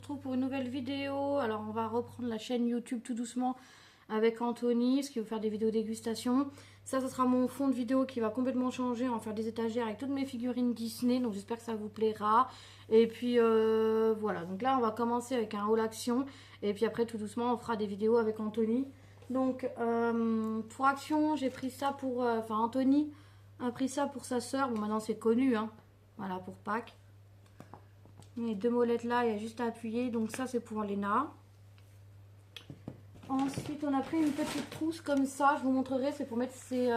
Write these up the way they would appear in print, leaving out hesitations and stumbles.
retrouve pour une nouvelle vidéo. Alors on va reprendre la chaîne YouTube tout doucement avec Anthony, parce qu'il va faire des vidéos dégustation. Ça, ce sera mon fond de vidéo qui va complètement changer. On va faire des étagères avec toutes mes figurines Disney, donc j'espère que ça vous plaira. Et puis voilà, donc là on va commencer avec un haul action. Et puis après tout doucement on fera des vidéos avec Anthony. Donc pour action, j'ai pris ça pour... Enfin Anthony a pris ça pour sa soeur. Bon maintenant c'est connu, hein. Voilà, pour Pâques. Les deux molettes là, il y a juste à appuyer. Donc ça c'est pour Léna. Ensuite on a pris une petite trousse comme ça. Je vous montrerai, c'est pour mettre ses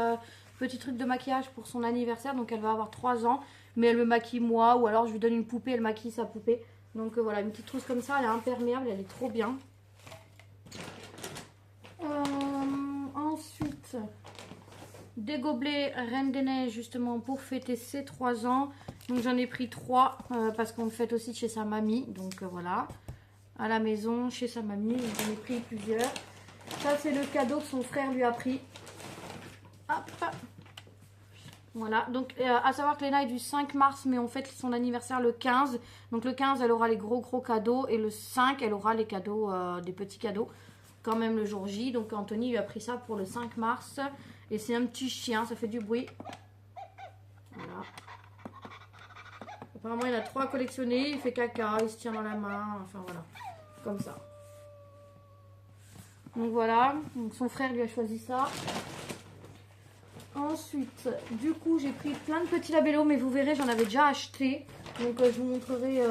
petits trucs de maquillage pour son anniversaire. Donc elle va avoir 3 ans. Mais elle me maquille moi. Ou alors je lui donne une poupée, elle maquille sa poupée. Donc voilà, une petite trousse comme ça. Elle est imperméable, elle est trop bien. Ensuite, des gobelets Reine des Neiges justement pour fêter ses 3 ans. Donc j'en ai pris 3 parce qu'on le fête aussi chez sa mamie. Donc voilà, à la maison chez sa mamie. J'en ai pris plusieurs. Ça c'est le cadeau que son frère lui a pris. Hop. Voilà, donc à savoir que Léna est du 5 mars, mais on fête son anniversaire le 15. Donc le 15 elle aura les gros cadeaux et le 5 elle aura les cadeaux, des petits cadeaux quand même le jour J. Donc Anthony lui a pris ça pour le 5 mars. Et c'est un petit chien, ça fait du bruit. Voilà. Apparemment il a 3 à collectionner, il fait caca, il se tient dans la main, enfin voilà, comme ça. Donc voilà, donc son frère lui a choisi ça. Ensuite, du coup j'ai pris plein de petits labellos, mais vous verrez j'en avais déjà acheté. Donc je vous montrerai,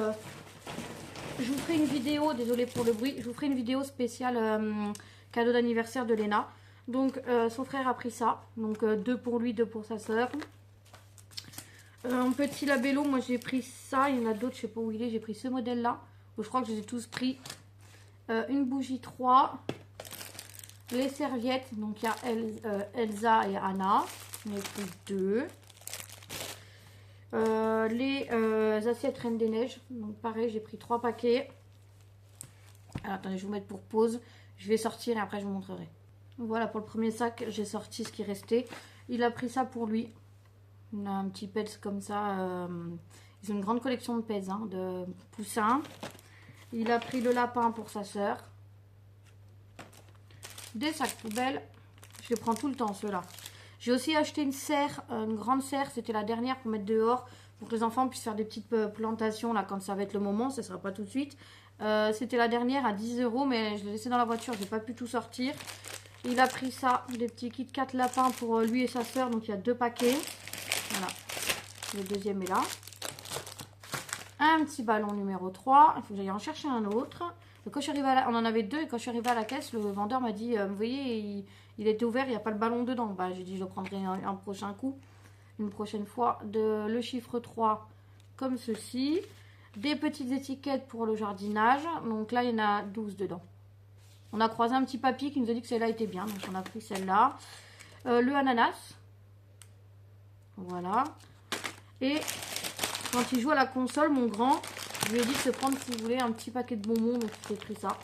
je vous ferai une vidéo, désolée pour le bruit, je vous ferai une vidéo spéciale cadeau d'anniversaire de Léna. Donc son frère a pris ça, donc 2 pour lui, 2 pour sa soeur. Un petit labello, moi j'ai pris ça, il y en a d'autres, je sais pas où il est, j'ai pris ce modèle là. Je crois que je les ai tous pris. Une bougie 3. Les serviettes, donc il y a Elsa et Anna, j'en ai pris 2. Les assiettes Reine des Neiges, donc pareil j'ai pris 3 paquets. Alors attendez, je vais vous mettre pour pause, je vais sortir et après je vous montrerai. Voilà pour le premier sac, j'ai sorti ce qui restait. Il a pris ça pour lui. On a un petit pets comme ça. Ils ont une grande collection de pets, hein, de poussins. Il a pris le lapin pour sa soeur. Des sacs poubelles. Je les prends tout le temps ceux-là. J'ai aussi acheté une serre, une grande serre. C'était la dernière pour mettre dehors. Pour que les enfants puissent faire des petites plantations là quand ça va être le moment. Ça ne sera pas tout de suite. C'était la dernière à 10 €. Mais je l'ai laissé dans la voiture. J'ai pas pu tout sortir. Il a pris ça, des petits Kit Kat lapins pour lui et sa soeur. Donc il y a 2 paquets. Voilà. Le deuxième est là. Un petit ballon numéro 3. Il faut que j'aille en chercher un autre. Quand je suis arrivée on en avait 2 et quand je suis arrivée à la caisse, le vendeur m'a dit, vous voyez, il était ouvert, il n'y a pas le ballon dedans. Bah, j'ai dit, je le prendrai un prochain coup, une prochaine fois. Le chiffre 3, comme ceci. Des petites étiquettes pour le jardinage. Donc là, il y en a 12 dedans. On a croisé un petit papy qui nous a dit que celle-là était bien. Donc on a pris celle-là. Le ananas. Voilà. Et quand il joue à la console, mon grand, je lui ai dit de se prendre, si vous voulez, un petit paquet de bonbons. Donc j'ai pris ça.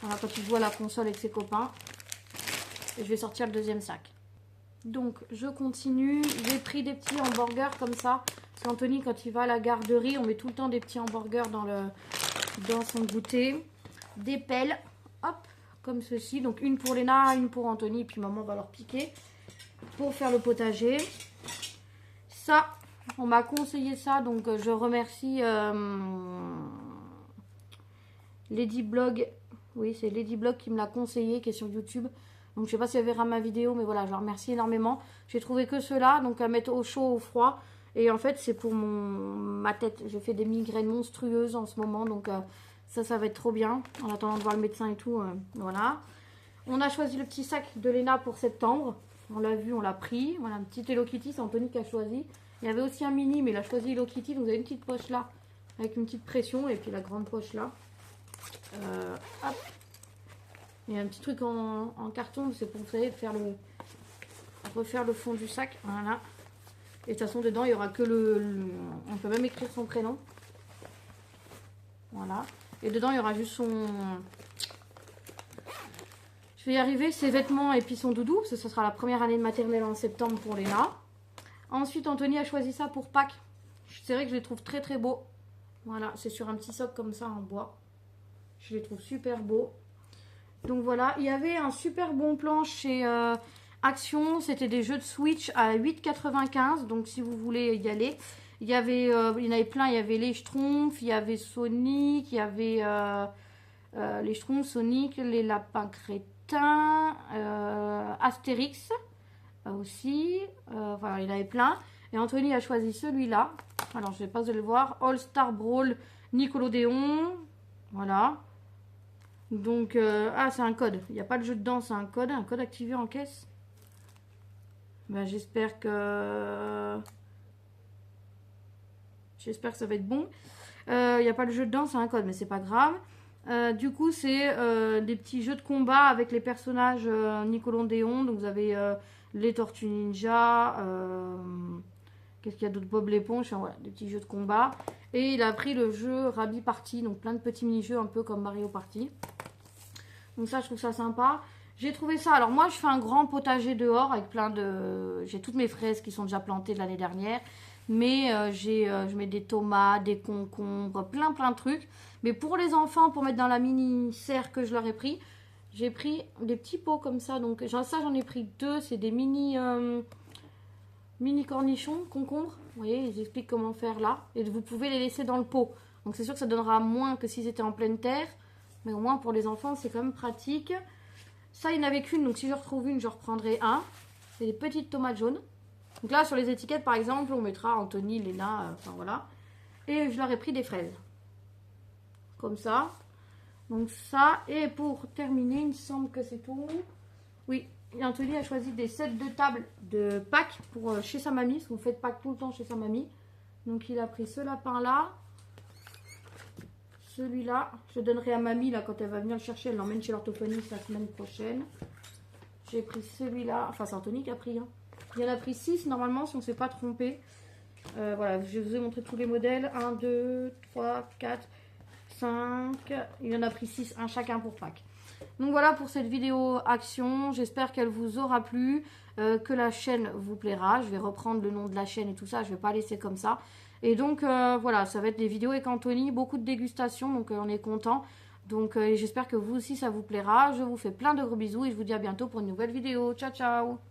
Voilà, quand il joue à la console avec ses copains. Et je vais sortir le deuxième sac. Donc je continue. J'ai pris des petits hamburgers comme ça. Parce qu'Anthony, quand il va à la garderie, on met tout le temps des petits hamburgers dans son goûter. Des pelles. Hop, comme ceci. Donc une pour Léna, une pour Anthony. Et puis maman va leur piquer. Pour faire le potager. Ça, on m'a conseillé ça. Donc je remercie Ladyblog. Oui, c'est Ladyblog qui me l'a conseillé, qui est sur YouTube. Donc je sais pas si elle verra ma vidéo, mais voilà, je la remercie énormément. J'ai trouvé que ceux-là, donc à mettre au chaud, au froid. Et en fait, c'est pour ma tête. Je fais des migraines monstrueuses en ce moment, donc ça va être trop bien. En attendant de voir le médecin et tout, voilà. On a choisi le petit sac de Léna pour septembre. On l'a vu, on l'a pris. Voilà, un petit Hello Kitty, c'est Anthony qui a choisi. Il y avait aussi un mini, mais il a choisi Hello Kitty. Donc vous avez une petite poche là, avec une petite pression, et puis la grande poche là. Hop. Il y a un petit truc en carton, c'est pour, vous savez, refaire le fond du sac. Voilà. Et de toute façon, dedans, il n'y aura que on peut même écrire son prénom. Voilà. Et dedans, il y aura juste son... Je vais y arriver, ses vêtements et puis son doudou. Parce que ce sera la première année de maternelle en septembre pour Léna. Ensuite, Anthony a choisi ça pour Pâques. C'est vrai que je les trouve très très beaux. Voilà, c'est sur un petit socle comme ça en bois. Je les trouve super beaux. Donc voilà, il y avait un super bon plan chez Action. C'était des jeux de Switch à 8,95 €. Donc si vous voulez y aller. Il y en avait plein. Il y avait les Schtroumpfs, il y avait Sonic, il y avait les Schtroumpfs, Sonic, les lapins crétins, Astérix aussi. Voilà, il y en avait plein. Et Anthony a choisi celui-là. Alors, je ne sais pas si vous allez le voir. All Star Brawl Nickelodeon. Voilà. Donc, c'est un code. Il n'y a pas de jeu dedans, c'est un code activé en caisse. Ben, j'espère que ça va être bon. Il n'y a pas de jeu dedans, c'est un code, mais c'est pas grave. Du coup, c'est des petits jeux de combat avec les personnages Nickelodeon. Donc, vous avez les Tortues Ninja. Qu'est-ce qu'il y a d'autre? Bob l'éponge. Enfin, voilà, des petits jeux de combat. Et il a pris le jeu Rabbi Party. Donc, plein de petits mini-jeux un peu comme Mario Party. Donc, ça, je trouve ça sympa. J'ai trouvé ça. Alors, moi, je fais un grand potager dehors avec plein de. J'ai toutes mes fraises qui sont déjà plantées de l'année dernière. Mais je mets des tomates, des concombres, plein de trucs. Mais pour les enfants, pour mettre dans la mini serre que je leur ai pris, j'ai pris des petits pots comme ça. Donc ça, j'en ai pris 2. C'est des mini cornichons, concombres. Vous voyez, ils expliquent comment faire là. Et vous pouvez les laisser dans le pot. Donc c'est sûr que ça donnera moins que s'ils étaient en pleine terre. Mais au moins pour les enfants, c'est quand même pratique. Ça, il n'y en avait qu'une. Donc si je retrouve une, je reprendrai un. C'est des petites tomates jaunes. Donc là, sur les étiquettes, par exemple, on mettra Anthony, Léna, enfin voilà. Et je leur ai pris des fraises. Comme ça. Donc ça. Et pour terminer, il me semble que c'est tout. Oui, Anthony a choisi des sets de table de Pâques pour chez sa mamie. Parce que vous faites Pâques tout le temps chez sa mamie. Donc il a pris ce lapin-là. Celui-là. Je donnerai à mamie là quand elle va venir le chercher. Elle l'emmène chez l'orthophoniste la semaine prochaine. J'ai pris celui-là. Enfin, c'est Anthony qui a pris. Hein. Il y en a pris 6 normalement si on ne s'est pas trompé. Voilà, je vous ai montré tous les modèles. 1, 2, 3, 4, 5. Il y en a pris 6, un chacun pour Pâques. Donc voilà pour cette vidéo action. J'espère qu'elle vous aura plu, que la chaîne vous plaira. Je vais reprendre le nom de la chaîne et tout ça. Je ne vais pas laisser comme ça. Et donc voilà, ça va être des vidéos avec Anthony. Beaucoup de dégustations, donc on est content. Donc j'espère que vous aussi ça vous plaira. Je vous fais plein de gros bisous et je vous dis à bientôt pour une nouvelle vidéo. Ciao, ciao!